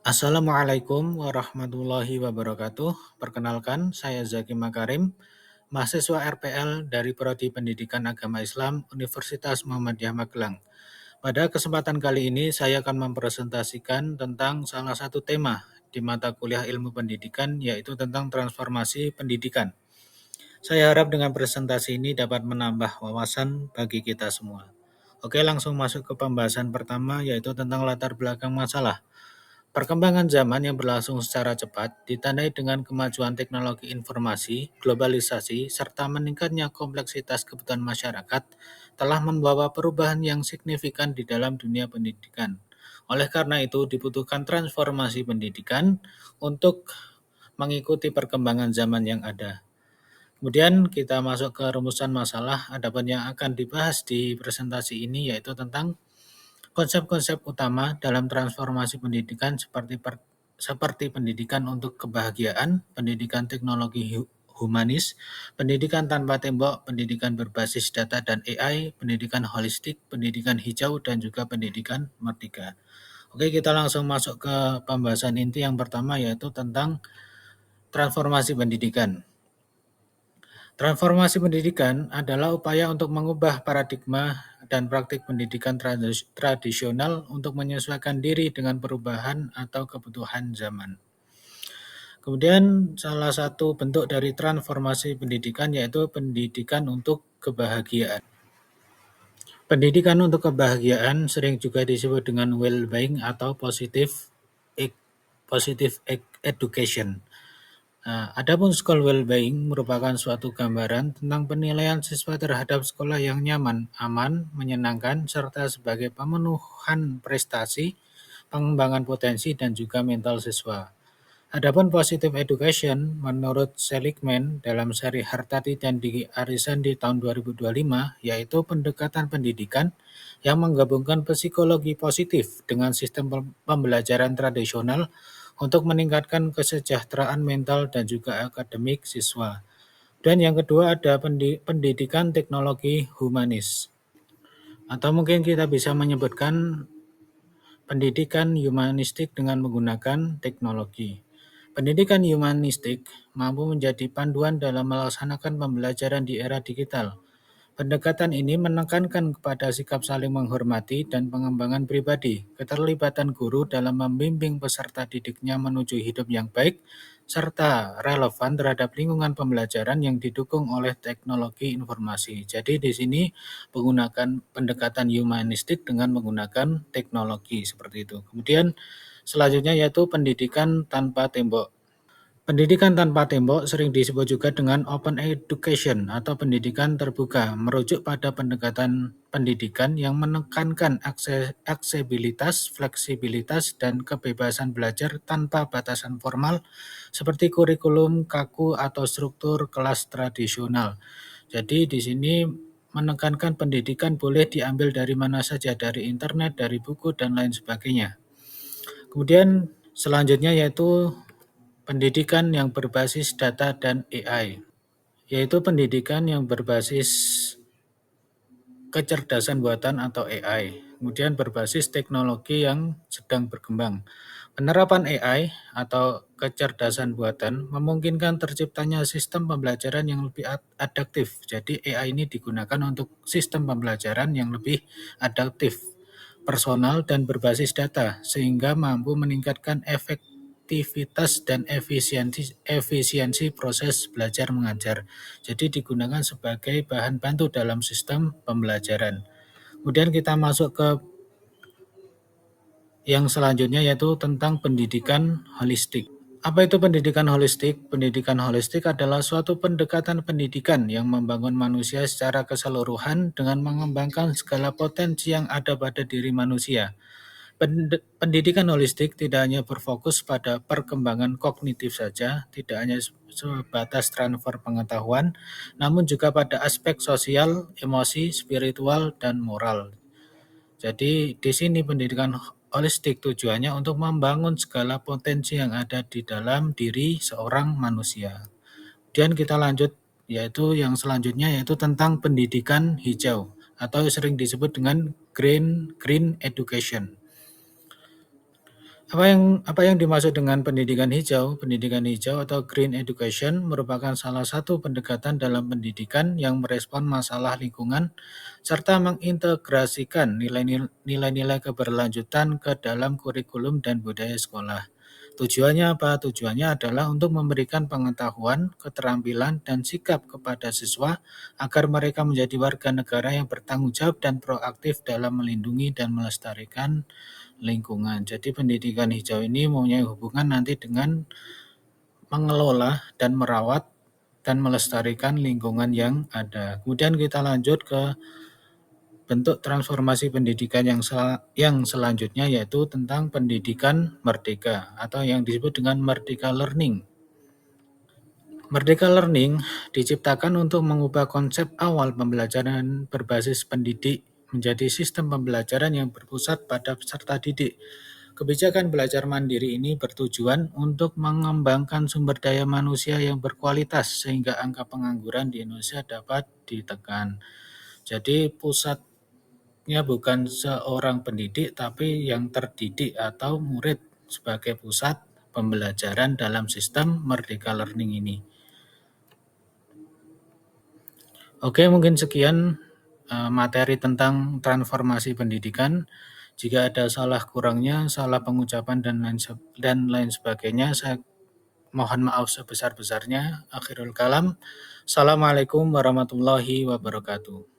Assalamualaikum warahmatullahi wabarakatuh. Perkenalkan, saya Zaki Makarim, mahasiswa RPL dari Prodi Pendidikan Agama Islam Universitas Muhammadiyah Magelang. Pada kesempatan kali ini, saya akan mempresentasikan tentang salah satu tema di mata kuliah ilmu pendidikan, yaitu tentang transformasi pendidikan. Saya harap dengan presentasi ini dapat menambah wawasan bagi kita semua. Oke, langsung masuk ke pembahasan pertama, yaitu tentang latar belakang masalah. Perkembangan zaman yang berlangsung secara cepat ditandai dengan kemajuan teknologi informasi, globalisasi, serta meningkatnya kompleksitas kebutuhan masyarakat telah membawa perubahan yang signifikan di dalam dunia pendidikan. Oleh karena itu, dibutuhkan transformasi pendidikan untuk mengikuti perkembangan zaman yang ada. Kemudian kita masuk ke rumusan masalah. Adapun yang akan dibahas di presentasi ini yaitu tentang konsep-konsep utama dalam transformasi pendidikan seperti pendidikan untuk kebahagiaan, pendidikan teknologi humanis, pendidikan tanpa tembok, pendidikan berbasis data dan AI, pendidikan holistik, pendidikan hijau, dan juga pendidikan merdeka. Oke, kita langsung masuk ke pembahasan inti yang pertama yaitu tentang transformasi pendidikan. Transformasi pendidikan adalah upaya untuk mengubah paradigma dan praktik pendidikan tradisional untuk menyesuaikan diri dengan perubahan atau kebutuhan zaman. Kemudian salah satu bentuk dari transformasi pendidikan yaitu pendidikan untuk kebahagiaan. Pendidikan untuk kebahagiaan sering juga disebut dengan well-being atau positive education. Nah, adapun school well-being merupakan suatu gambaran tentang penilaian siswa terhadap sekolah yang nyaman, aman, menyenangkan, serta sebagai pemenuhan prestasi, pengembangan potensi, dan juga mental siswa. Adapun positive education, menurut Seligman dalam seri Hartati dan Diki Arisan di tahun 2025, yaitu pendekatan pendidikan yang menggabungkan psikologi positif dengan sistem pembelajaran tradisional untuk meningkatkan kesejahteraan mental dan juga akademik siswa. Dan yang kedua ada pendidikan teknologi humanis. Atau mungkin kita bisa menyebutkan pendidikan humanistik dengan menggunakan teknologi. Pendidikan humanistik mampu menjadi panduan dalam melaksanakan pembelajaran di era digital. Pendekatan ini menekankan kepada sikap saling menghormati dan pengembangan pribadi, keterlibatan guru dalam membimbing peserta didiknya menuju hidup yang baik, serta relevan terhadap lingkungan pembelajaran yang didukung oleh teknologi informasi. Jadi di sini menggunakan pendekatan humanistik dengan menggunakan teknologi seperti itu. Kemudian selanjutnya yaitu pendidikan tanpa tembok. Pendidikan tanpa tembok sering disebut juga dengan open education atau pendidikan terbuka, merujuk pada pendekatan pendidikan yang menekankan aksesibilitas, fleksibilitas, dan kebebasan belajar tanpa batasan formal seperti kurikulum kaku atau struktur kelas tradisional. Jadi di sini menekankan pendidikan boleh diambil dari mana saja, dari internet, dari buku, dan lain sebagainya. Kemudian selanjutnya yaitu pendidikan yang berbasis data dan AI, yaitu pendidikan yang berbasis kecerdasan buatan atau AI, kemudian berbasis teknologi yang sedang berkembang. Penerapan AI atau kecerdasan buatan memungkinkan terciptanya sistem pembelajaran yang lebih adaptif. Jadi AI ini digunakan untuk sistem pembelajaran yang lebih adaptif, personal, dan berbasis data, sehingga mampu meningkatkan efektivitas dan efisiensi proses belajar mengajar. Jadi digunakan sebagai bahan bantu dalam sistem pembelajaran. Kemudian kita masuk ke yang selanjutnya yaitu tentang pendidikan holistik. Apa itu pendidikan holistik? Pendidikan holistik adalah suatu pendekatan pendidikan yang membangun manusia secara keseluruhan dengan mengembangkan segala potensi yang ada pada diri manusia. Pendidikan holistik tidak hanya berfokus pada perkembangan kognitif saja, tidak hanya sebatas transfer pengetahuan, namun juga pada aspek sosial, emosi, spiritual, dan moral. Jadi di sini pendidikan holistik tujuannya untuk membangun segala potensi yang ada di dalam diri seorang manusia. Kemudian kita lanjut yaitu yang selanjutnya yaitu tentang pendidikan hijau atau sering disebut dengan green education. Apa yang dimaksud dengan pendidikan hijau? Pendidikan hijau atau green education merupakan salah satu pendekatan dalam pendidikan yang merespon masalah lingkungan serta mengintegrasikan nilai-nilai keberlanjutan ke dalam kurikulum dan budaya sekolah. Tujuannya apa? Tujuannya adalah untuk memberikan pengetahuan, keterampilan, dan sikap kepada siswa agar mereka menjadi warga negara yang bertanggung jawab dan proaktif dalam melindungi dan melestarikan lingkungan. Jadi pendidikan hijau ini mempunyai hubungan nanti dengan mengelola dan merawat dan melestarikan lingkungan yang ada. Kemudian kita lanjut ke bentuk transformasi pendidikan yang selanjutnya, yaitu tentang pendidikan merdeka atau yang disebut dengan Merdeka Learning. Merdeka Learning diciptakan untuk mengubah konsep awal pembelajaran berbasis pendidik menjadi sistem pembelajaran yang berpusat pada peserta didik. Kebijakan belajar mandiri ini bertujuan untuk mengembangkan sumber daya manusia yang berkualitas sehingga angka pengangguran di Indonesia dapat ditekan. Jadi pusatnya bukan seorang pendidik tapi yang terdidik atau murid sebagai pusat pembelajaran dalam sistem Merdeka Learning ini. Oke, mungkin sekian materi tentang transformasi pendidikan. Jika ada salah kurangnya, salah pengucapan dan lain sebagainya, saya mohon maaf sebesar-besarnya. Akhirul kalam. Assalamualaikum warahmatullahi wabarakatuh.